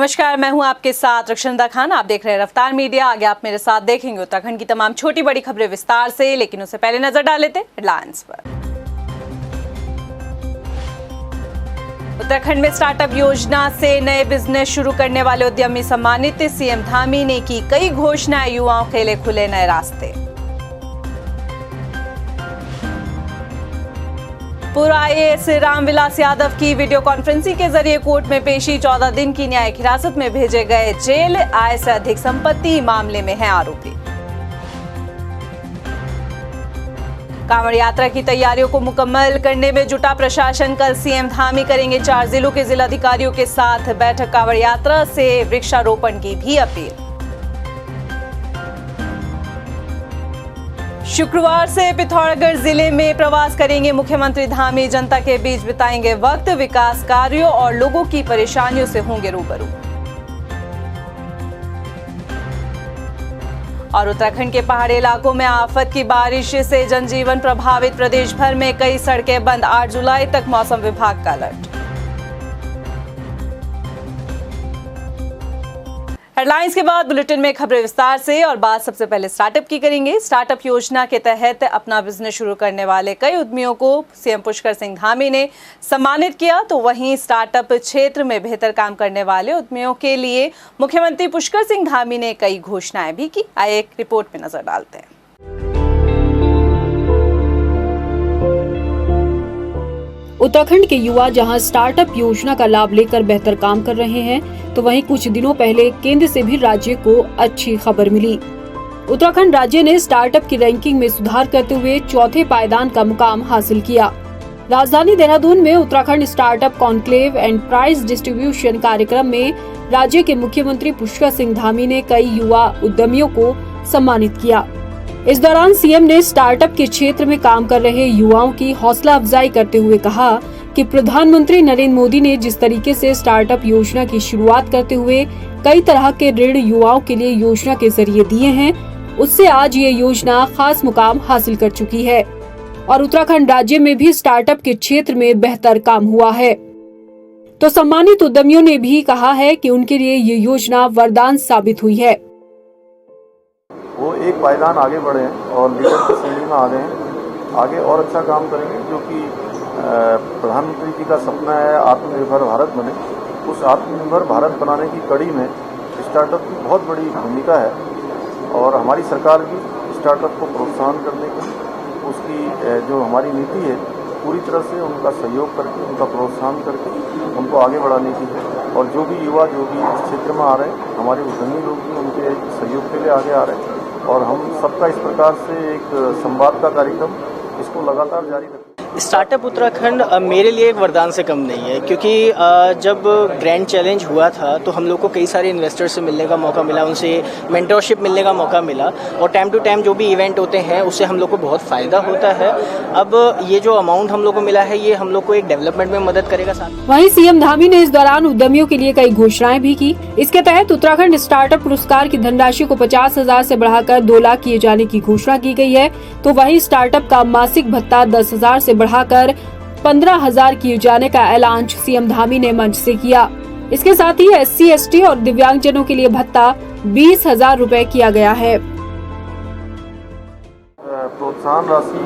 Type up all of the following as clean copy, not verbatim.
नमस्कार, मैं हूं आपके साथ रक्षंदा खान। आप देख रहे हैं रफ्तार मीडिया। आगे आप मेरे साथ देखेंगे उत्तराखंड की तमाम छोटी बड़ी खबरें विस्तार से, लेकिन उससे पहले नजर डाल लेते हैं हेडलाइंस पर। उत्तराखंड में स्टार्टअप योजना से नए बिजनेस शुरू करने वाले उद्यमी सम्मानित। सीएम धामी ने की कई घोषणाएं, युवाओं के लिए खुले नए रास्ते। पूर्व आईएएस रामविलास यादव की वीडियो कॉन्फ्रेंसिंग के जरिए कोर्ट में पेशी। 14 दिन की न्यायिक हिरासत में भेजे गए जेल। आय से अधिक संपत्ति मामले में है आरोपी। कांवड़ यात्रा की तैयारियों को मुकम्मल करने में जुटा प्रशासन। कल सीएम धामी करेंगे 4 जिलों के जिलाधिकारियों के साथ बैठक। कांवड़ यात्रा से वृक्षारोपण की भी अपील। शुक्रवार से पिथौरागढ़ जिले में प्रवास करेंगे मुख्यमंत्री धामी। जनता के बीच बिताएंगे वक्त। विकास कार्यों और लोगों की परेशानियों से होंगे रूबरू। और उत्तराखंड के पहाड़ी इलाकों में आफत की बारिश से जनजीवन प्रभावित। प्रदेश भर में कई सड़कें बंद। 8 जुलाई तक मौसम विभाग का अलर्ट। हेडलाइंस के बाद बुलेटिन में खबरें विस्तार से। और बात सबसे पहले स्टार्टअप की करेंगे। स्टार्टअप योजना के तहत अपना बिजनेस शुरू करने वाले कई उद्यमियों को सीएम पुष्कर सिंह धामी ने सम्मानित किया। तो वहीं स्टार्टअप क्षेत्र में बेहतर काम करने वाले उद्यमियों के लिए मुख्यमंत्री पुष्कर सिंह धामी ने कई घोषणाएं भी की। आइए एक रिपोर्ट में नजर डालते हैं। उत्तराखंड के युवा जहां स्टार्टअप योजना का लाभ लेकर बेहतर काम कर रहे हैं, तो वहीं कुछ दिनों पहले केंद्र से भी राज्य को अच्छी खबर मिली। उत्तराखंड राज्य ने स्टार्टअप की रैंकिंग में सुधार करते हुए चौथे पायदान का मुकाम हासिल किया। राजधानी देहरादून में Uttarakhand startup conclave and prize distribution कार्यक्रम में राज्य के मुख्यमंत्री पुष्कर सिंह धामी ने कई युवा उद्यमियों को सम्मानित किया। इस दौरान सीएम ने स्टार्टअप के क्षेत्र में काम कर रहे युवाओं की हौसला अफजाई करते हुए कहा कि प्रधानमंत्री नरेंद्र मोदी ने जिस तरीके से स्टार्टअप योजना की शुरुआत करते हुए कई तरह के ऋण युवाओं के लिए योजना के जरिए दिए हैं, उससे आज ये योजना खास मुकाम हासिल कर चुकी है और उत्तराखंड राज्य में भी स्टार्टअप के क्षेत्र में बेहतर काम हुआ है। तो सम्मानित उद्यमियों ने भी कहा है कि उनके लिए ये योजना वरदान साबित हुई है। वो एक पायदान आगे बढ़े हैं और लीडर की श्रेणी में आ गए हैं। आगे और अच्छा काम करेंगे, जो कि प्रधानमंत्री जी का सपना है आत्मनिर्भर भारत बने। उस आत्मनिर्भर भारत बनाने की कड़ी में स्टार्टअप की बहुत बड़ी भूमिका है और हमारी सरकार भी स्टार्टअप को प्रोत्साहन करने की उसकी जो हमारी नीति है पूरी तरह से उनका सहयोग करके, उनका प्रोत्साहन करके उनको आगे बढ़ाने की है। और जो भी युवा जो भी इस क्षेत्र में आ रहे हैं, हमारे उद्यमी लोग भी उनके सहयोग के लिए आगे आ रहे हैं और हम सबका इस प्रकार से एक संवाद का कार्यक्रम इसको लगातार जारी रखें। स्टार्टअप उत्तराखंड मेरे लिए एक वरदान से कम नहीं है, क्योंकि जब ग्रैंड चैलेंज हुआ था तो हम लोग को कई सारे इन्वेस्टर से मिलने का मौका मिला, उनसे मेंटरशिप मिलने का मौका मिला और टाइम टू टाइम जो भी इवेंट होते हैं उससे हम लोग को बहुत फ़ायदा होता है। अब ये जो अमाउंट हम लोग को मिला है ये हम लोग को एक डेवलपमेंट में मदद करेगा। साथ वहीं सीएम धामी ने इस दौरान उद्यमियों के लिए कई घोषणाएं भी की। इसके तहत उत्तराखंड स्टार्टअप पुरस्कार की धनराशि को 50,000 से बढ़ाकर 2 लाख किए जाने की घोषणा की गई है। तो वहीं स्टार्टअप का मासिक भत्ता 10,000 से बढ़ाकर 15,000 किए जाने का ऐलान सीएम धामी ने मंच से किया। इसके साथ ही SC, ST और दिव्यांगजनों के लिए भत्ता 20,000 रुपए किया गया है। प्रोत्साहन राशि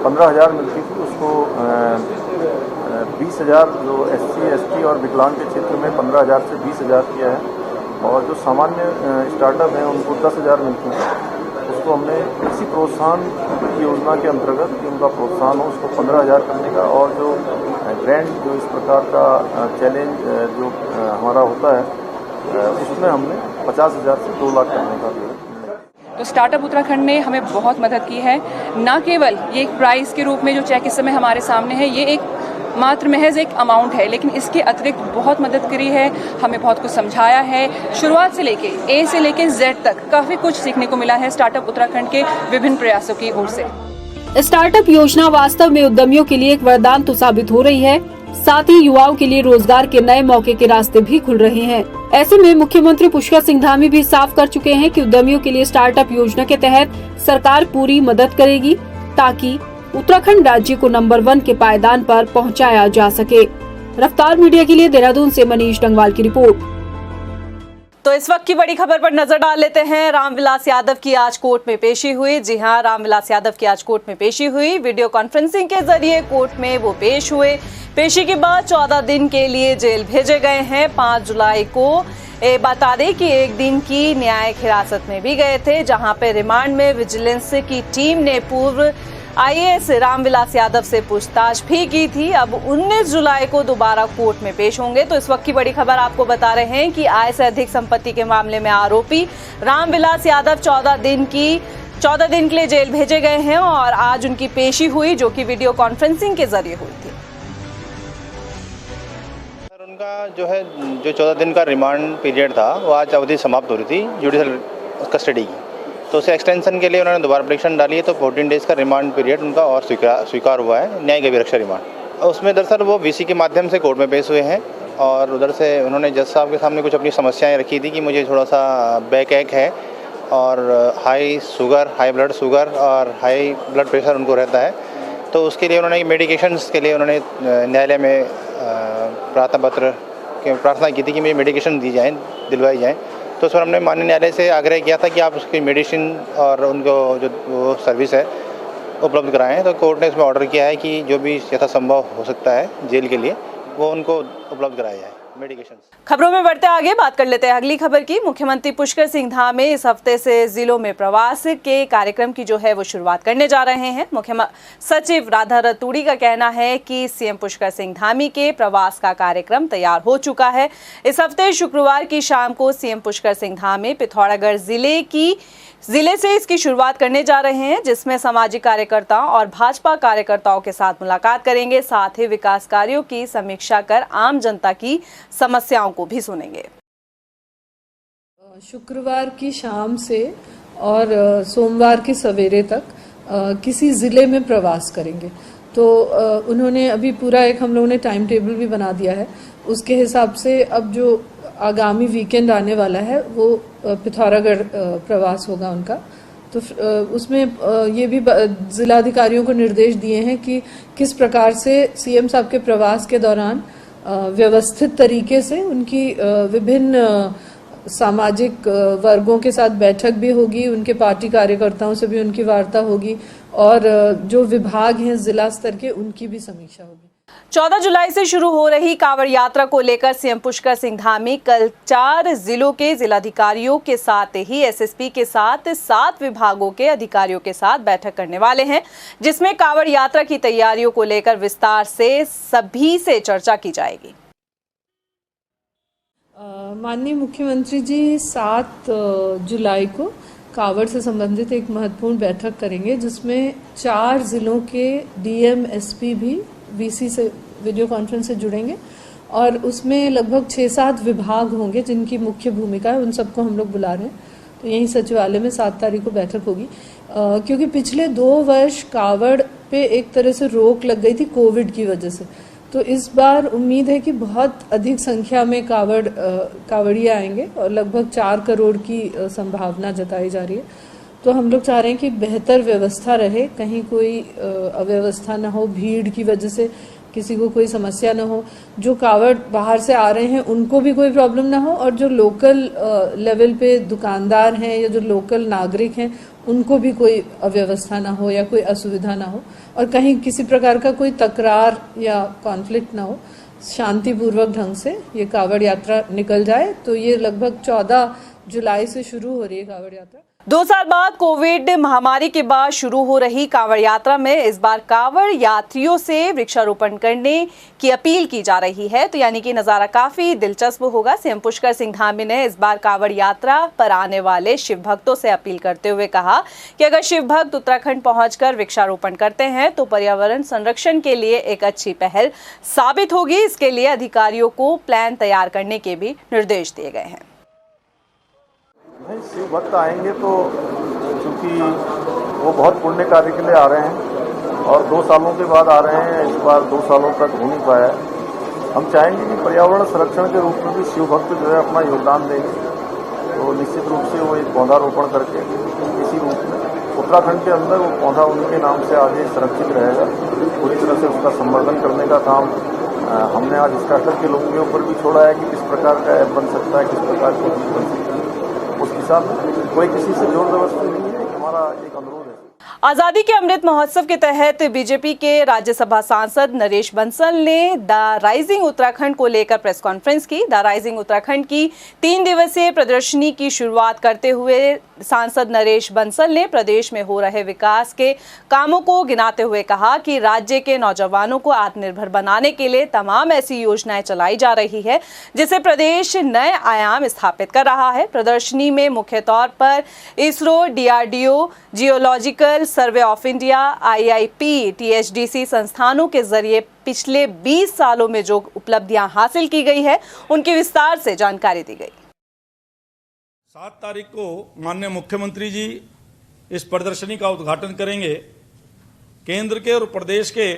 15,000 मिलती थी, उसको 20,000 जो SC, ST और विकलांग के क्षेत्र में 15,000 से 20,000 किया है और जो सामान्य स्टार्टअप हैं उनको 10,000 मिलती है। उसको हमने इसी प्रोत्साहन योजना के अंतर्गत उनका प्रोत्साहन हो उसको 15,000 करने का और जो ग्रैंड जो इस प्रकार का चैलेंज जो हमारा होता है उसमें हमने 50,000 से 2 लाख करने का तो स्टार्टअप उत्तराखंड ने हमें बहुत मदद की है। न केवल ये एक प्राइस के रूप में जो चेक इस समय हमारे सामने है, ये एक मात्र महज एक अमाउंट है, लेकिन इसके अतिरिक्त बहुत मदद करी है, हमें बहुत कुछ समझाया है। शुरुआत से लेके A से लेके Z तक काफ़ी कुछ सीखने को मिला है स्टार्टअप उत्तराखंड के विभिन्न प्रयासों की ओर से। स्टार्टअप योजना वास्तव में उद्यमियों के लिए एक वरदान तो साबित हो रही है, साथ ही युवाओं के लिए रोजगार के नए मौके के रास्ते भी खुल रहे हैं। ऐसे में मुख्यमंत्री पुष्कर सिंह धामी भी साफ कर चुके हैं कि उद्यमियों के लिए स्टार्टअप योजना के तहत सरकार पूरी मदद करेगी ताकि उत्तराखंड राज्य को नंबर 1 के पायदान पर पहुंचाया जा सके। रफ्तार मीडिया के लिए देहरादून से मनीष डंगवाल की रिपोर्ट। तो इस वक्त की बड़ी खबर पर नजर डाल लेते हैं। रामविलास यादव की आज कोर्ट में पेशी हुई। जी हां, रामविलास यादव की आज कोर्ट में पेशी हुई। वीडियो कॉन्फ्रेंसिंग के जरिए कोर्ट में वो पेश हुए। पेशी के बाद 14 दिन के लिए जेल भेजे गए हैं। 5 जुलाई को बता दें कि एक दिन की न्यायिक हिरासत में भी गए थे, जहां पे रिमांड में विजिलेंस की टीम ने पूर्व आईएएस रामविलास यादव से पूछताछ भी की थी। अब 19 जुलाई को दोबारा कोर्ट में पेश होंगे। तो इस वक्त की बड़ी खबर आपको बता रहे हैं कि आय से अधिक संपत्ति के मामले में आरोपी रामविलास यादव 14 दिन के लिए जेल भेजे गए हैं और आज उनकी पेशी हुई, जो कि वीडियो कॉन्फ्रेंसिंग के जरिए हुई थी। सर, उनका जो 14 दिन का रिमांड पीरियड था वो आज अवधि समाप्त हो रही थी जुडिशल कस्टडी की, तो उसे एक्सटेंशन के लिए उन्होंने दोबारा पिटीशन डाली है। तो 14 डेज़ का रिमांड पीरियड उनका और स्वीकार हुआ है, न्यायिक अभिरक्षा रिमांड। उसमें दरअसल वो वीसी के माध्यम से कोर्ट में पेश हुए हैं और उधर से उन्होंने जज साहब के सामने कुछ अपनी समस्याएं रखी थी कि मुझे थोड़ा सा बैक एक है और हाई ब्लड शुगर और हाई ब्लड प्रेशर उनको रहता है। तो उसके लिए उन्होंने मेडिकेशंस के लिए उन्होंने न्यायालय में प्रार्थना की थी कि मुझे मेडिकेशन दिलवाई जाएँ। तो उस पर हमने माननीय न्यायालय से आग्रह किया था कि आप उसकी मेडिसिन और उनको जो वो सर्विस है उपलब्ध कराएं। तो कोर्ट ने इसमें ऑर्डर किया है कि जो भी यथासंभव हो सकता है जेल के लिए वो उनको उपलब्ध कराया जाए मेडिकेशन। खबरों में बढ़ते आगे बात कर लेते हैं अगली खबर की। मुख्यमंत्री पुष्कर सिंह धामी इस हफ्ते से जिलों में प्रवास के कार्यक्रम की जो है वो शुरुआत करने जा रहे हैं। मुख्य सचिव राधा रतूड़ी का कहना है कि सीएम पुष्कर सिंह धामी के प्रवास का कार्यक्रम तैयार हो चुका है। इस हफ्ते शुक्रवार की शाम को सीएम पुष्कर सिंह धामी पिथौरागढ़ जिले से इसकी शुरुआत करने जा रहे हैं, जिसमें सामाजिक कार्यकर्ताओं और भाजपा कार्यकर्ताओं के साथ मुलाकात करेंगे। साथ ही विकास कार्यों की समीक्षा कर आम जनता की समस्याओं को भी सुनेंगे। शुक्रवार की शाम से और सोमवार के सवेरे तक किसी ज़िले में प्रवास करेंगे। तो उन्होंने अभी पूरा एक हम लोगों ने टाइम टेबल भी बना दिया है। उसके हिसाब से अब जो आगामी वीकेंड आने वाला है वो पिथौरागढ़ प्रवास होगा उनका। तो उसमें ये भी जिलाधिकारियों को निर्देश दिए हैं कि किस प्रकार से सीएम साहब के प्रवास के दौरान व्यवस्थित तरीके से उनकी विभिन्न सामाजिक वर्गों के साथ बैठक भी होगी, उनके पार्टी कार्यकर्ताओं से भी उनकी वार्ता होगी और जो विभाग हैं जिला स्तर के उनकी भी समीक्षा होगी। 14 जुलाई से शुरू हो रही कांवड़ यात्रा को लेकर सीएम पुष्कर सिंह धामी कल 4 जिलों के जिलाधिकारियों के साथ ही एसएसपी के साथ 7 विभागों के अधिकारियों के साथ बैठक करने वाले हैं, जिसमें कांवड़ यात्रा की तैयारियों को लेकर विस्तार से सभी से चर्चा की जाएगी। माननीय मुख्यमंत्री जी 7 जुलाई को कांवड़ से संबंधित एक महत्वपूर्ण बैठक करेंगे, जिसमें 4 जिलों के डीएम एसपी भी वीसी से वीडियो कॉन्फ्रेंस से जुड़ेंगे और उसमें लगभग 6-7 विभाग होंगे जिनकी मुख्य भूमिका है। उन सबको हम लोग बुला रहे हैं। तो यहीं सचिवालय में 7 तारीख को बैठक होगी, क्योंकि पिछले 2 वर्ष कांवड़ पे एक तरह से रोक लग गई थी कोविड की वजह से। तो इस बार उम्मीद है कि बहुत अधिक संख्या में कांवड़िया आएंगे और लगभग 4 करोड़ की संभावना जताई जा रही है। तो हम लोग चाह रहे हैं कि बेहतर व्यवस्था रहे, कहीं कोई अव्यवस्था ना हो, भीड़ की वजह से किसी को कोई समस्या ना हो, जो कांवड़ बाहर से आ रहे हैं उनको भी कोई प्रॉब्लम ना हो और जो लोकल लेवल पे दुकानदार हैं या जो लोकल नागरिक हैं उनको भी कोई अव्यवस्था ना हो या कोई असुविधा ना हो और कहीं किसी प्रकार का कोई तकरार या कॉन्फ्लिक्ट ना हो। शांतिपूर्वक ढंग से ये कांवड़ यात्रा निकल जाए। तो ये लगभग 14 जुलाई से शुरू हो रही है कांवड़ यात्रा। 2 साल बाद कोविड महामारी के बाद शुरू हो रही कांवड़ यात्रा में इस बार कांवड़ यात्रियों से वृक्षारोपण करने की अपील की जा रही है। तो यानी कि नज़ारा काफी दिलचस्प होगा। सीएम पुष्कर सिंह धामी ने इस बार कांवड़ यात्रा पर आने वाले शिव भक्तों से अपील करते हुए कहा कि अगर शिव भक्त उत्तराखंड पहुंचकर वृक्षारोपण करते हैं तो पर्यावरण संरक्षण के लिए एक अच्छी पहल साबित होगी। इसके लिए अधिकारियों को प्लान तैयार करने के भी निर्देश दिए गए हैं। नहीं, शिव भक्त आएंगे तो चूँकि वो बहुत पुण्य कार्य के लिए आ रहे हैं और 2 सालों के बाद आ रहे हैं, इस बार 2 सालों तक हो नहीं पाया। हम चाहेंगे कि पर्यावरण संरक्षण के रूप में भी शिव भक्त जो है अपना योगदान देंगे। तो निश्चित रूप से वो एक पौधारोपण करके इसी रूप में उत्तराखंड के अंदर वो पौधा उनके नाम से आगे सुरक्षित रहेगा। पूरी तरह से उसका संवर्धन करने का काम हमने आज स्टार्टअप के लोगों के ऊपर भी छोड़ा है कि किस प्रकार का ऐप बन सकता है, किस प्रकार की चीज बन सकती है। उस हिसाब से कोई किसी से जोर जबरदस्ती नहीं है, हमारा एक अनुरोध है। आजादी के अमृत महोत्सव के तहत बीजेपी के राज्यसभा सांसद नरेश बंसल ने द राइजिंग उत्तराखंड को लेकर प्रेस कॉन्फ्रेंस की। द राइजिंग उत्तराखंड की 3 दिवसीय प्रदर्शनी की शुरुआत करते हुए सांसद नरेश बंसल ने प्रदेश में हो रहे विकास के कामों को गिनाते हुए कहा कि राज्य के नौजवानों को आत्मनिर्भर बनाने के लिए तमाम ऐसी योजनाएं चलाई जा रही है जिससे प्रदेश नए आयाम स्थापित कर रहा है। प्रदर्शनी में मुख्य तौर पर ISRO, DRDO, geological survey of India, IIP, THDC संस्थानों के जरिए पिछले 20 सालों में जो उपलब्धियां हासिल की गई है उनकी विस्तार से जानकारी दी गई। 7 तारीख को माननीय मुख्यमंत्री जी इस प्रदर्शनी का उद्घाटन करेंगे। केंद्र के और प्रदेश के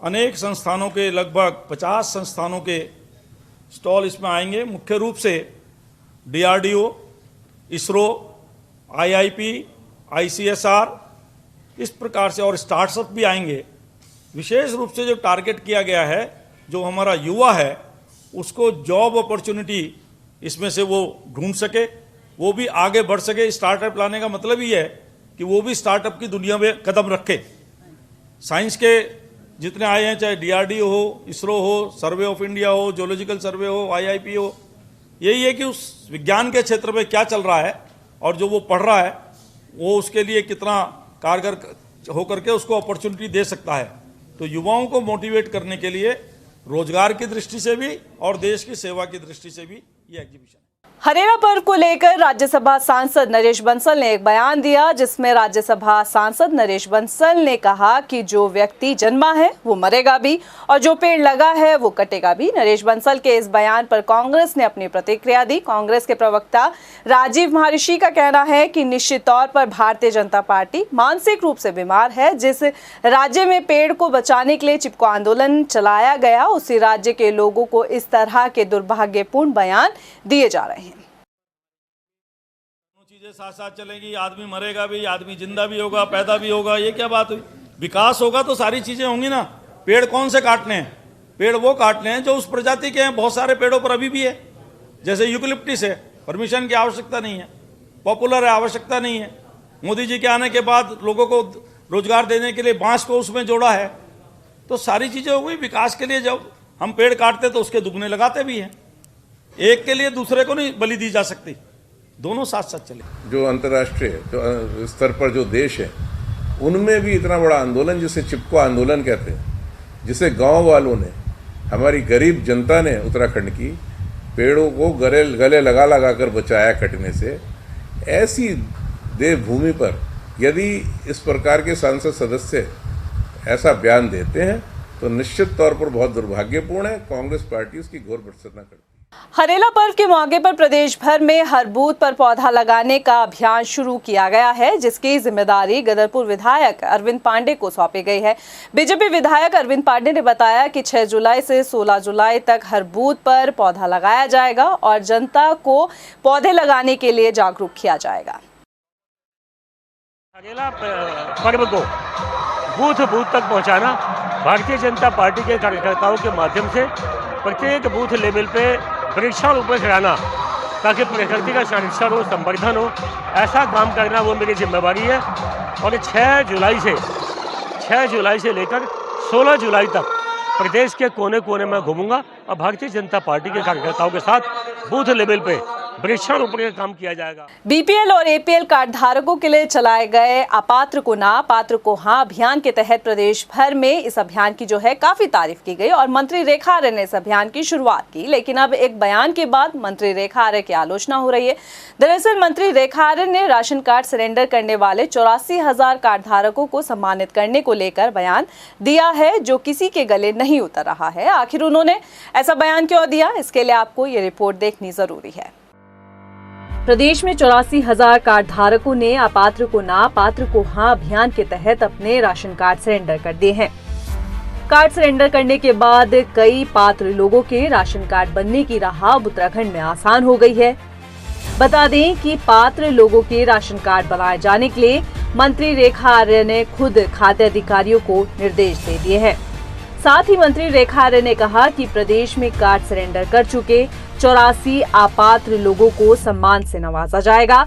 अनेक संस्थानों के लगभग 50 संस्थानों के स्टॉल इसमें आएंगे। मुख्य रूप से DRDO, इसरो, IIP, ICSR इस प्रकार से और स्टार्टअप भी आएंगे। विशेष रूप से जो टारगेट किया गया है, जो हमारा युवा है उसको जॉब अपॉर्चुनिटी इसमें से वो ढूंढ सके, वो भी आगे बढ़ सके। स्टार्टअप लाने का मतलब ही है कि वो भी स्टार्टअप की दुनिया में कदम रखे। साइंस के जितने आए हैं, चाहे DRDO हो, इसरो हो, सर्वे ऑफ इंडिया हो, जियोलॉजिकल सर्वे हो, IIP हो, यही है कि उस विज्ञान के क्षेत्र में क्या चल रहा है और जो वो पढ़ रहा है वो उसके लिए कितना कारगर होकर के उसको अपॉर्चुनिटी दे सकता है। तो युवाओं को मोटिवेट करने के लिए रोजगार की दृष्टि से भी और देश की सेवा की दृष्टि से भी ये एग्जीबिशन है। हरेरा पर्व को लेकर राज्यसभा सांसद नरेश बंसल ने एक बयान दिया जिसमें राज्यसभा सांसद नरेश बंसल ने कहा कि जो व्यक्ति जन्मा है वो मरेगा भी और जो पेड़ लगा है वो कटेगा भी। नरेश बंसल के इस बयान पर कांग्रेस ने अपनी प्रतिक्रिया दी। कांग्रेस के प्रवक्ता राजीव महर्षि का कहना है कि निश्चित तौर पर भारतीय जनता पार्टी मानसिक रूप से बीमार है। जिस राज्य में पेड़ को बचाने के लिए चिपको आंदोलन चलाया गया उसी राज्य के लोगों को इस तरह के दुर्भाग्यपूर्ण बयान दिए जा रहे हैं। चीजें साथ साथ चलेंगी, आदमी मरेगा भी, आदमी जिंदा भी होगा, पैदा भी होगा, ये क्या बात हुई? विकास होगा तो सारी चीजें होंगी ना। पेड़ कौन से काटने हैं? पेड़ वो काटने हैं जो उस प्रजाति के हैं। बहुत सारे पेड़ों पर अभी भी है, जैसे यूकलिप्टिस है, परमिशन की आवश्यकता नहीं है, पॉपुलर है, आवश्यकता नहीं है। मोदी जी के आने के बाद लोगों को रोजगार देने के लिए बांस को उसमें जोड़ा है। तो सारी चीजें हो गई। विकास के लिए जब हम पेड़ काटते तो उसके दुगने लगाते भी हैं। एक के लिए दूसरे को नहीं बलि दी जा सकती, दोनों साथ साथ चले। जो अंतर्राष्ट्रीय स्तर पर जो देश है उनमें भी इतना बड़ा आंदोलन जिसे चिपको आंदोलन कहते हैं, जिसे गांव वालों ने, हमारी गरीब जनता ने उत्तराखंड की पेड़ों को गले लगा लगा कर बचाया कटने से, ऐसी देवभूमि पर यदि इस प्रकार के सांसद सदस्य ऐसा बयान देते हैं तो निश्चित तौर पर बहुत दुर्भाग्यपूर्ण है। कांग्रेस पार्टी उसकी घोर भर्त्सना करती है। हरेला पर्व के मौके पर प्रदेश भर में हर बूथ पर पौधा लगाने का अभियान शुरू किया गया है जिसकी जिम्मेदारी गदरपुर विधायक अरविंद पांडे को सौंपी गई है। बीजेपी विधायक अरविंद पांडे ने बताया कि 6 जुलाई से 16 जुलाई तक हर बूथ पर पौधा लगाया जाएगा और जनता को पौधे लगाने के लिए जागरूक किया जाएगा। हरेला पर्व को बूथ बूथ तक पहुंचाना भारतीय जनता पार्टी के कार्यकर्ताओं के माध्यम से प्रत्येक बूथ लेवल पे वृक्षारोपण कराना ताकि प्रकृति का संरक्षण हो, संवर्धन हो, ऐसा काम करना वो मेरी जिम्मेवारी है। और 6 जुलाई से लेकर 16 जुलाई तक प्रदेश के कोने कोने में घूमूंगा और भारतीय जनता पार्टी के कार्यकर्ताओं के साथ बूथ लेवल पे वृक्षारोपण का काम किया जाएगा। BPL और APL कार्ड धारकों के लिए चलाए गए अपात्र को ना पात्र को हाँ अभियान के तहत प्रदेश भर में इस अभियान की जो है काफी तारीफ की गई और मंत्री रेखा आर्य ने इस अभियान की शुरुआत की। लेकिन अब एक बयान के बाद मंत्री रेखा आर्य की आलोचना हो रही है। दरअसल मंत्री रेखा आर्य ने राशन कार्ड सरेंडर करने वाले 84,000 कार्ड धारकों को सम्मानित करने को लेकर बयान दिया है जो किसी के गले नहीं उतर रहा है। आखिर उन्होंने ऐसा बयान क्यों दिया, इसके लिए आपको ये रिपोर्ट देखनी जरूरी है। प्रदेश में 84,000 कार्ड धारकों ने अपात्र को ना पात्र को हाँ अभियान के तहत अपने राशन कार्ड सरेंडर कर दिए हैं। कार्ड सरेंडर करने के बाद कई पात्र लोगों के राशन कार्ड बनने की राह अब उत्तराखंड में आसान हो गई है। बता दें कि पात्र लोगों के राशन कार्ड बनाए जाने के लिए मंत्री रेखा आर्य ने खुद खाद्य अधिकारियों को निर्देश दे दिए हैं। साथ ही मंत्री रेखा आर्य ने कहा कि प्रदेश में कार्ड सरेंडर कर चुके 84 अपात्र लोगों को सम्मान से नवाजा जाएगा,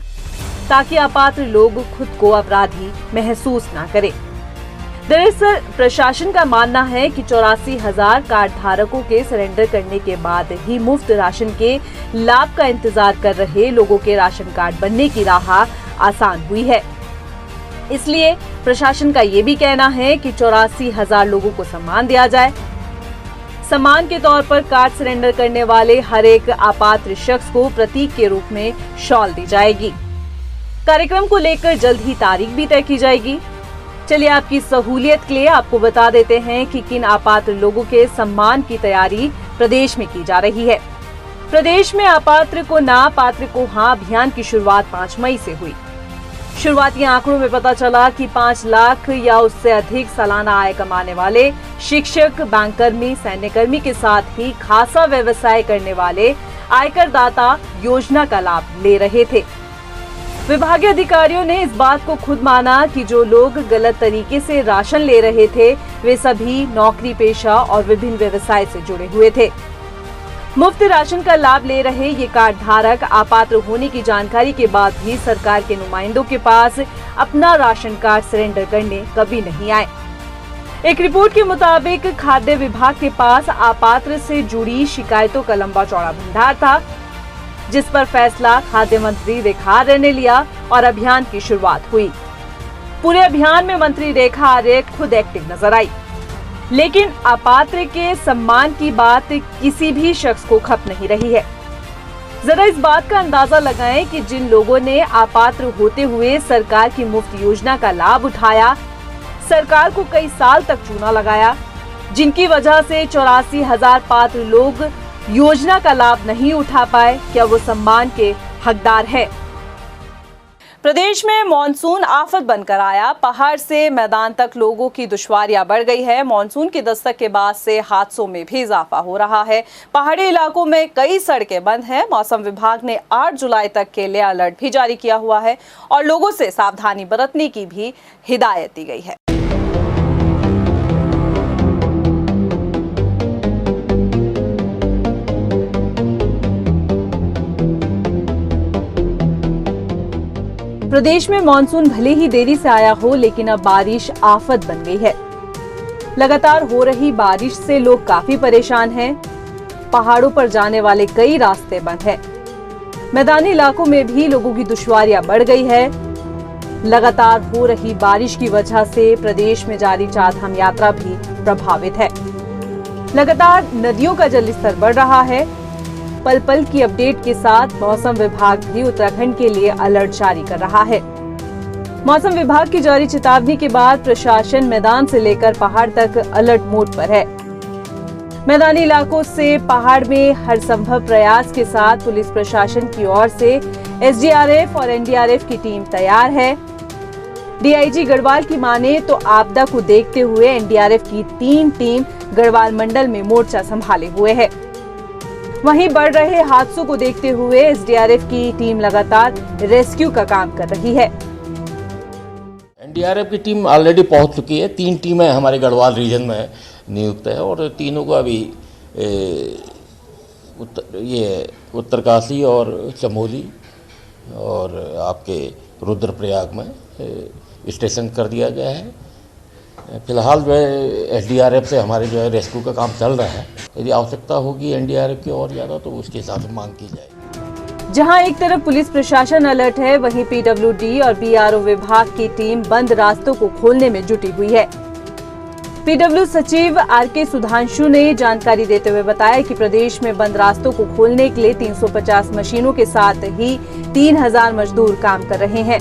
ताकि अपात्र लोग खुद को अपराधी महसूस न करें। दरअसल प्रशासन का मानना है कि 84,000 कार्ड धारकों के सरेंडर करने के बाद ही मुफ्त राशन के लाभ का इंतजार कर रहे लोगों के राशन कार्ड बनने की राह आसान हुई है। इसलिए प्रशासन का ये भी कहना है कि 84,000 लोगों को सम्मान दिया जाए। सम्मान के तौर पर कार्ड सरेंडर करने वाले हर एक अपात्र शख्स को प्रतीक के रूप में शॉल दी जाएगी। कार्यक्रम को लेकर जल्द ही तारीख भी तय की जाएगी। चलिए आपकी सहूलियत के लिए आपको बता देते हैं कि किन अपात्र लोगों के सम्मान की तैयारी प्रदेश में की जा रही है। प्रदेश में अपात्र को ना पात्र को हाँ अभियान की शुरुआत 5 मई से हुई। शुरुआती आंकड़ों में पता चला कि 5 लाख या उससे अधिक सालाना आय कमाने वाले शिक्षक, बैंककर्मी, सैन्यकर्मी के साथ ही खासा व्यवसाय करने वाले आयकर दाता योजना का लाभ ले रहे थे। विभागीय अधिकारियों ने इस बात को खुद माना कि जो लोग गलत तरीके से राशन ले रहे थे वे सभी नौकरी पेशा और विभिन्न व्यवसाय से जुड़े हुए थे। मुफ्त राशन का लाभ ले रहे ये कार्ड धारक अपात्र होने की जानकारी के बाद भी सरकार के नुमाइंदों के पास अपना राशन कार्ड सरेंडर करने कभी नहीं आए। एक रिपोर्ट के मुताबिक खाद्य विभाग के पास अपात्र से जुड़ी शिकायतों का लंबा चौड़ा भंडार था, जिस पर फैसला खाद्य मंत्री रेखा आर्य ने लिया और अभियान की शुरुआत हुई। पूरे अभियान में मंत्री रेखा आर्य खुद एक्टिव नजर आई, लेकिन अपात्र के सम्मान की बात किसी भी शख्स को खप नहीं रही है। जरा इस बात का अंदाजा लगाएं कि जिन लोगों ने अपात्र होते हुए सरकार की मुफ्त योजना का लाभ उठाया, सरकार को कई साल तक चूना लगाया, जिनकी वजह से 84,000 पात्र लोग योजना का लाभ नहीं उठा पाए, क्या वो सम्मान के हकदार है? प्रदेश में मॉनसून आफत बनकर आया। पहाड़ से मैदान तक लोगों की दुश्वारियां बढ़ गई है। मॉनसून की दस्तक के बाद से हादसों में भी इजाफा हो रहा है। पहाड़ी इलाकों में कई सड़कें बंद हैं। मौसम विभाग ने 8 जुलाई तक के लिए अलर्ट भी जारी किया हुआ है और लोगों से सावधानी बरतने की भी हिदायत दी गई है। प्रदेश में मॉनसून भले ही देरी से आया हो, लेकिन अब बारिश आफत बन गई है। लगातार हो रही बारिश से लोग काफी परेशान हैं। पहाड़ों पर जाने वाले कई रास्ते बंद हैं। मैदानी इलाकों में भी लोगों की दुश्वारियां बढ़ गई है। लगातार हो रही बारिश की वजह से प्रदेश में जारी चारधाम यात्रा भी प्रभावित है। लगातार नदियों का जलस्तर बढ़ रहा है। पल पल की अपडेट के साथ मौसम विभाग भी उत्तराखंड के लिए अलर्ट जारी कर रहा है। मौसम विभाग की जारी चेतावनी के बाद प्रशासन मैदान से लेकर पहाड़ तक अलर्ट मोड पर है। मैदानी इलाकों से पहाड़ में हर संभव प्रयास के साथ पुलिस प्रशासन की ओर से एसडीआरएफ और एनडीआरएफ की टीम तैयार है। डीआईजी गढ़वाल की माने तो आपदा को देखते हुए एनडीआरएफ की 3 टीम गढ़वाल मंडल में मोर्चा संभाले हुए है। वहीं बढ़ रहे हादसों को देखते हुए एसडीआरएफ की टीम लगातार रेस्क्यू का काम कर रही है। एनडीआरएफ की टीम ऑलरेडी पहुंच चुकी है। 3 टीमें हमारे गढ़वाल रीजन में नियुक्त है और तीनों को अभी उत्तरकाशी और चमोली और आपके रुद्रप्रयाग में स्टेशन कर दिया गया है। फिलहाल जो है एसडीआरएफ से हमारे जो है रेस्क्यू का काम चल रहा है। यदि आवश्यकता होगी एनडीआरएफ की और ज़्यादा तो उसके हिसाब से मांग की जाएगी। जहां एक तरफ पुलिस प्रशासन अलर्ट है, वहीं पीडब्ल्यूडी और बीआरओ विभाग की टीम बंद रास्तों को खोलने में जुटी हुई है। पीडब्ल्यू सचिव आरके सुधांशु ने जानकारी देते हुए बताया कि प्रदेश में बंद रास्तों को खोलने के लिए 350 मशीनों के साथ ही 3000 मजदूर काम कर रहे हैं।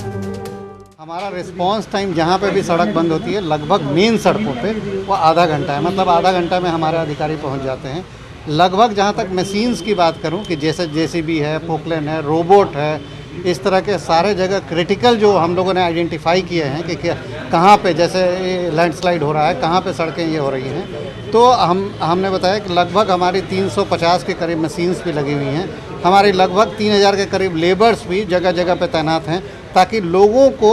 हमारा रिस्पांस टाइम जहाँ पे भी सड़क बंद होती है लगभग मेन सड़कों पे वो आधा घंटा है, मतलब आधा घंटा में हमारे अधिकारी पहुँच जाते हैं। लगभग जहाँ तक मशीन्स की बात करूँ कि जैसे जेसीबी है, पोकलेन है, रोबोट है, इस तरह के सारे जगह क्रिटिकल जो हम लोगों ने आइडेंटिफाई किए हैं कि कहाँ पे जैसे लैंडस्लाइड हो रहा है, कहाँ पे सड़कें ये हो रही हैं, तो हमने बताया कि लगभग हमारी 350 के करीब मशीन्स भी लगी हुई हैं। हमारी लगभग 3000 के करीब लेबर्स भी जगह जगह पे तैनात हैं ताकि लोगों को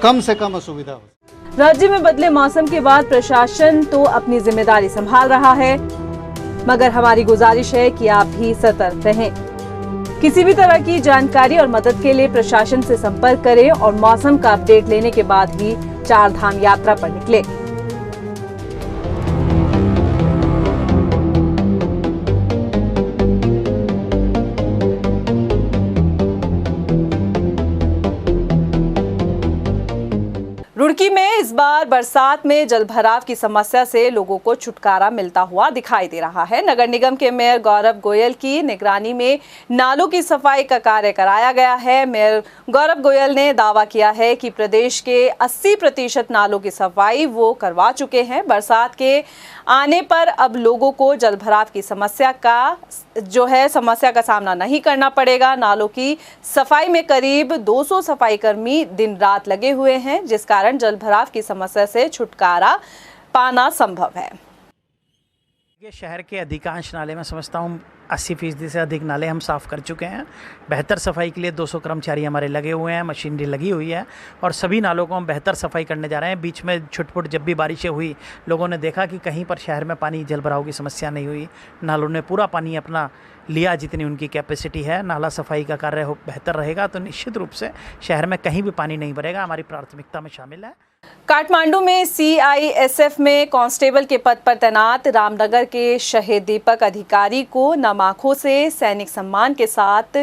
कम से कम असुविधा हो। राज्य में बदले मौसम के बाद प्रशासन तो अपनी जिम्मेदारी संभाल रहा है, मगर हमारी गुजारिश है कि आप भी सतर्क रहें। किसी भी तरह की जानकारी और मदद के लिए प्रशासन से संपर्क करें और मौसम का अपडेट लेने के बाद ही चार धाम यात्रा पर निकले। रुड़की में इस बार बरसात में जलभराव की समस्या से लोगों को छुटकारा मिलता हुआ दिखाई दे रहा है। नगर निगम के मेयर गौरव गोयल की निगरानी में नालों की सफाई का कार्य कराया गया है। मेयर गौरव गोयल ने दावा किया है कि प्रदेश के 80% नालों की सफाई वो करवा चुके हैं। बरसात के आने पर अब लोगों को जलभराव की समस्या का सामना नहीं करना पड़ेगा। नालों की सफाई में करीब 200 सफाई कर्मी दिन रात लगे हुए हैं, जिस कारण जलभराव की समस्या से छुटकारा पाना संभव है। ये शहर के अधिकांश नाले मैं समझता हूँ 80% से अधिक नाले हम साफ़ कर चुके हैं। बेहतर सफाई के लिए 200 कर्मचारी हमारे लगे हुए हैं, मशीनरी लगी हुई है और सभी नालों को हम बेहतर सफाई करने जा रहे हैं। बीच में छुटपुट जब भी बारिशें हुई, लोगों ने देखा कि कहीं पर शहर में पानी जलभराव की समस्या नहीं हुई। नालों ने पूरा पानी अपना लिया जितनी उनकी कैपेसिटी है। नाला सफाई का कार्य बेहतर रहेगा तो निश्चित रूप से शहर में कहीं भी पानी नहीं भरेगा, हमारी प्राथमिकता में शामिल है। काठमांडू में CISF में कांस्टेबल के पद पर तैनात रामनगर के शहीद दीपक अधिकारी को नम आंखों से सैनिक सम्मान के साथ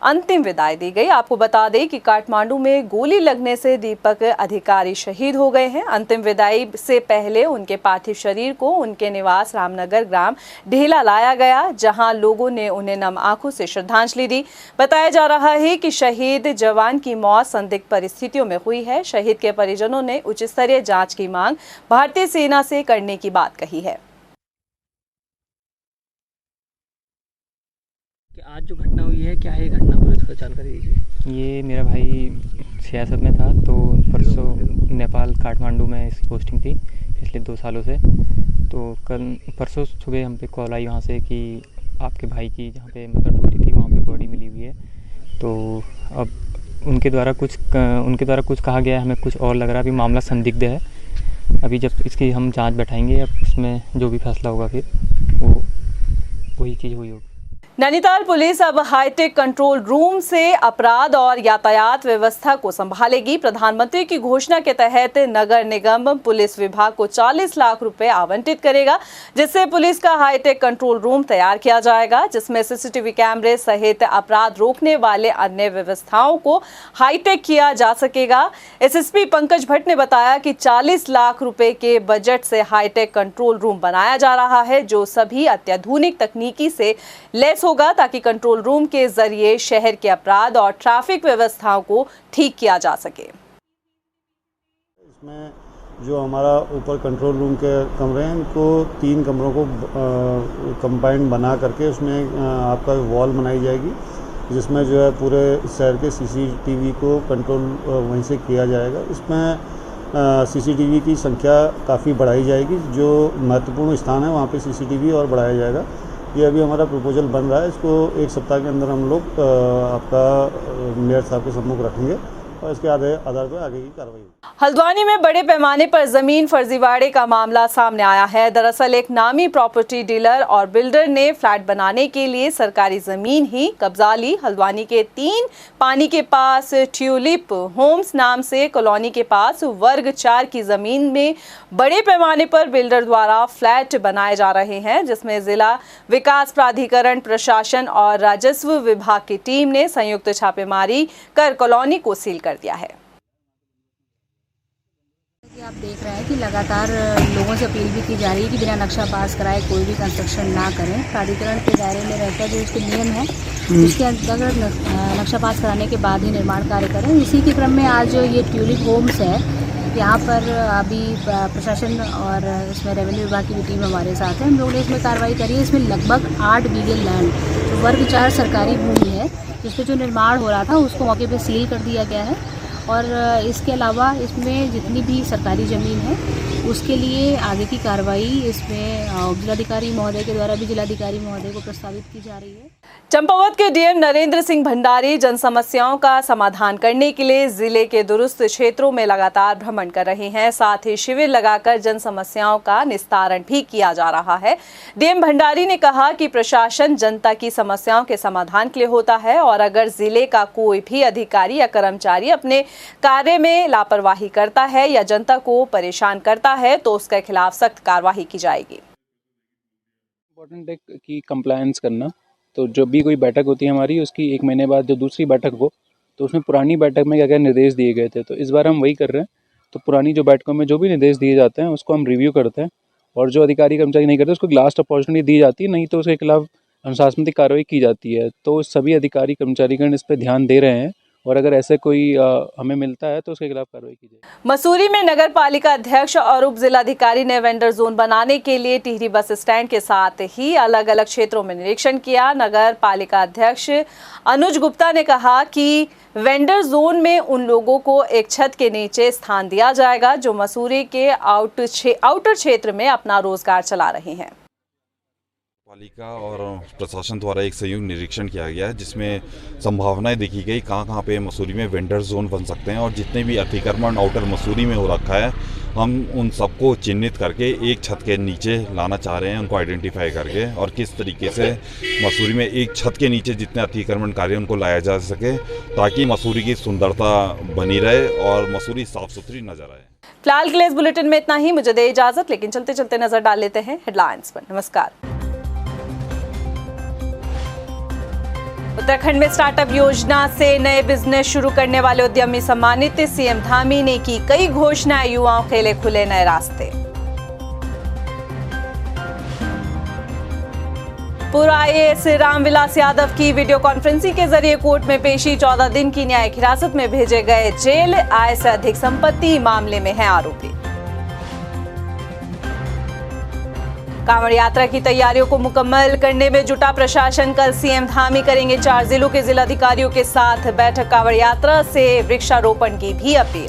अंतिम विदाई दी गई। आपको बता दें कि काठमांडू में गोली लगने से दीपक अधिकारी शहीद हो गए हैं। अंतिम विदाई से पहले उनके पार्थिव शरीर को उनके निवास रामनगर ग्राम ढेला लाया गया, जहां लोगों ने उन्हें नम आंखों से श्रद्धांजलि दी। बताया जा रहा है कि शहीद जवान की मौत संदिग्ध परिस्थितियों में हुई है। शहीद के परिजनों ने उच्च स्तरीय जांच की मांग भारतीय सेना से करने की बात कही है। कि आज जो घटना हुई है, क्या है घटना, पूरी थोड़ा जानकारी दीजिए। ये मेरा भाई सियासत में था, तो परसों नेपाल काठमांडू में इसकी पोस्टिंग थी पिछले 2 सालों से। तो कल परसों सुबह हम पे कॉल आई वहाँ से कि आपके भाई की जहाँ पे मतलब ड्यूटी थी वहाँ पे बॉडी मिली हुई है। तो अब उनके द्वारा कुछ कहा गया है, हमें कुछ और लग रहा है। अभी मामला संदिग्ध है। अभी जब इसकी हम जांच बैठाएंगे, अब उसमें जो भी फैसला होगा फिर वही चीज़ हुई होगी। नैनीताल पुलिस अब हाईटेक कंट्रोल रूम से अपराध और यातायात व्यवस्था को संभालेगी। प्रधानमंत्री की घोषणा के तहत नगर निगम पुलिस विभाग को 40 लाख रुपए आवंटित करेगा, जिससे पुलिस का हाईटेक कंट्रोल रूम तैयार किया जाएगा, जिसमें CCTV कैमरे सहित अपराध रोकने वाले अन्य व्यवस्थाओं को हाईटेक किया जा सकेगा। SSP पंकज भट्ट ने बताया कि 40 लाख रुपए के बजट से हाईटेक कंट्रोल रूम बनाया जा रहा है, जो सभी अत्याधुनिक तकनीकी से लैस होगा, ताकि कंट्रोल रूम के जरिए शहर के अपराध और ट्रैफिक व्यवस्थाओं को ठीक किया जा सके। इसमें जो हमारा ऊपर कंट्रोल रूम के कमरे हैं, इनको 3 कमरों को कंबाइंड बना करके उसमें आपका वॉल बनाई जाएगी, जिसमें जो है पूरे शहर के CCTV को कंट्रोल वहीं से किया जाएगा। इसमें CCTV की संख्या काफ़ी बढ़ाई जाएगी। जो महत्वपूर्ण स्थान है वहाँ पे CCTV और बढ़ाया जाएगा। ये अभी हमारा प्रपोजल बन रहा है, इसको 1 सप्ताह के अंदर हम लोग आपका मेयर साहब के सम्मुख रखेंगे और इसके आधार पर आगे की कार्रवाई होगी। हल्द्वानी में बड़े पैमाने पर जमीन फर्जीवाड़े का मामला सामने आया है। दरअसल एक नामी प्रॉपर्टी डीलर और बिल्डर ने फ्लैट बनाने के लिए सरकारी जमीन ही कब्जा ली। हल्द्वानी के 3 पानी के पास ट्यूलिप होम्स नाम से कॉलोनी के पास वर्ग 4 की जमीन में बड़े पैमाने पर बिल्डर द्वारा फ्लैट बनाए जा रहे हैं, जिसमें जिला विकास प्राधिकरण, प्रशासन और राजस्व विभाग की टीम ने संयुक्त छापेमारी कर कॉलोनी को सील कर दिया है। आप देख रहे हैं कि लगातार लोगों से अपील भी की जा रही है कि बिना नक्शा पास कराए कोई भी कंस्ट्रक्शन ना करें। प्राधिकरण के दायरे में रहकर जो उसके नियम है उसके अंतर्गत नक्शा पास कराने के बाद ही निर्माण कार्य करें। इसी के क्रम में आज ये ट्यूलिप होम्स है, यहाँ पर अभी प्रशासन और इसमें रेवेन्यू विभाग की भी टीम हमारे साथ है। हम लोगों ने इसमें कार्रवाई करी है। इसमें लगभग 8 बीघे लैंड, जो वर्ग 4 सरकारी भूमि है, जिसपे जो निर्माण हो रहा था उसको मौके पे सील कर दिया गया है। और इसके अलावा इसमें जितनी भी सरकारी ज़मीन है उसके लिए आगे की कार्रवाई इसमें जिलाधिकारी महोदय के द्वारा भी जिलाधिकारी महोदय को प्रस्तावित की जा रही है। चंपावत के डीएम नरेंद्र सिंह भंडारी जन समस्याओं का समाधान करने के लिए जिले के दूरस्थ क्षेत्रों में लगातार भ्रमण कर रहे हैं। साथ ही शिविर लगाकर जन समस्याओं का निस्तारण भी किया जा रहा है। डीएम भंडारी ने कहा कि प्रशासन जनता की समस्याओं के समाधान के लिए होता है और अगर जिले का कोई भी अधिकारी या कर्मचारी अपने कार्य में लापरवाही करता है या जनता को परेशान करता है तो उसके खिलाफ सख्त कार्रवाई की जाएगी। इम्पोर्टेंट है कि कंप्लायंस करना, तो जब भी कोई बैठक होती है हमारी, उसकी 1 महीने बाद जो दूसरी बैठक हो तो उसमें पुरानी बैठक में क्या क्या निर्देश दिए गए थे, तो इस बार हम वही कर रहे हैं। तो पुरानी जो बैठकों में जो भी निर्देश दिए जाते हैं उसको हम रिव्यू करते हैं और जो अधिकारी कर्मचारी नहीं करते उसको लास्ट अपॉर्चुनिटी दी जाती है, नहीं तो उसके खिलाफ अनुशासनात्मक कार्रवाई की जाती है। तो सभी अधिकारी कर्मचारीगण इस पर ध्यान दे रहे हैं और अगर ऐसे कोई हमें मिलता है तो उसके खिलाफ कार्रवाई की जाएगी। मसूरी में नगर पालिका अध्यक्ष और उप जिलाधिकारी ने वेंडर जोन बनाने के लिए टिहरी बस स्टैंड के साथ ही अलग अलग क्षेत्रों में निरीक्षण किया। नगर पालिका अध्यक्ष अनुज गुप्ता ने कहा कि वेंडर जोन में उन लोगों को एक छत के नीचे स्थान दिया जाएगा जो मसूरी के आउटर क्षेत्र में अपना रोजगार चला रहे हैं। पालिका और प्रशासन द्वारा एक संयुक्त निरीक्षण किया गया है जिसमें संभावनाएं देखी गई कहाँ पे मसूरी में वेंडर जोन बन सकते हैं और जितने भी अतिक्रमण आउटर मसूरी में हो रखा है हम उन सबको चिन्हित करके एक छत के नीचे लाना चाह रहे हैं, उनको आइडेंटिफाई करके, और किस तरीके से मसूरी में एक छत के नीचे जितने अतिक्रमण कार्य उनको लाया जा सके ताकि मसूरी की सुंदरता बनी रहे और मसूरी साफ सुथरी नजर आए। फिलहाल के लिए इस बुलेटिन में इतना ही। मुझे दे इजाजत, लेकिन चलते चलते नजर डाल लेते हैं हेडलाइंस पर। नमस्कार। उत्तराखंड में स्टार्टअप योजना से नए बिजनेस शुरू करने वाले उद्यमी सम्मानित। सीएम धामी ने की कई घोषणाएं, युवाओं के लिए खुले नए रास्ते। पूर्व आईएएस रामविलास यादव की वीडियो कॉन्फ्रेंसिंग के जरिए कोर्ट में पेशी। 14 दिन की न्यायिक हिरासत में भेजे गए जेल। आय से अधिक संपत्ति मामले में है आरोपी। कांवड़ यात्रा की तैयारियों को मुकम्मल करने में जुटा प्रशासन। कल सीएम धामी करेंगे 4 जिलों के जिलाधिकारियों के साथ बैठक। कांवड़ यात्रा से वृक्षारोपण की भी अपील।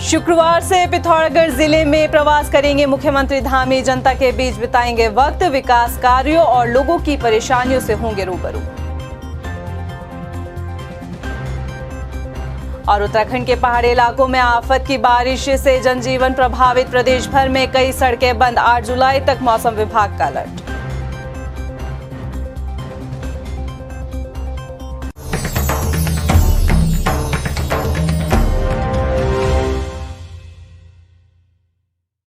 शुक्रवार से पिथौरागढ़ जिले में प्रवास करेंगे मुख्यमंत्री धामी। जनता के बीच बिताएंगे वक्त। विकास कार्यों और लोगों की परेशानियों से होंगे रूबरू। और उत्तराखंड के पहाड़ी इलाकों में आफत की बारिश से जनजीवन प्रभावित। प्रदेश भर में कई सड़कें बंद। 8 जुलाई तक मौसम विभाग का अलर्ट।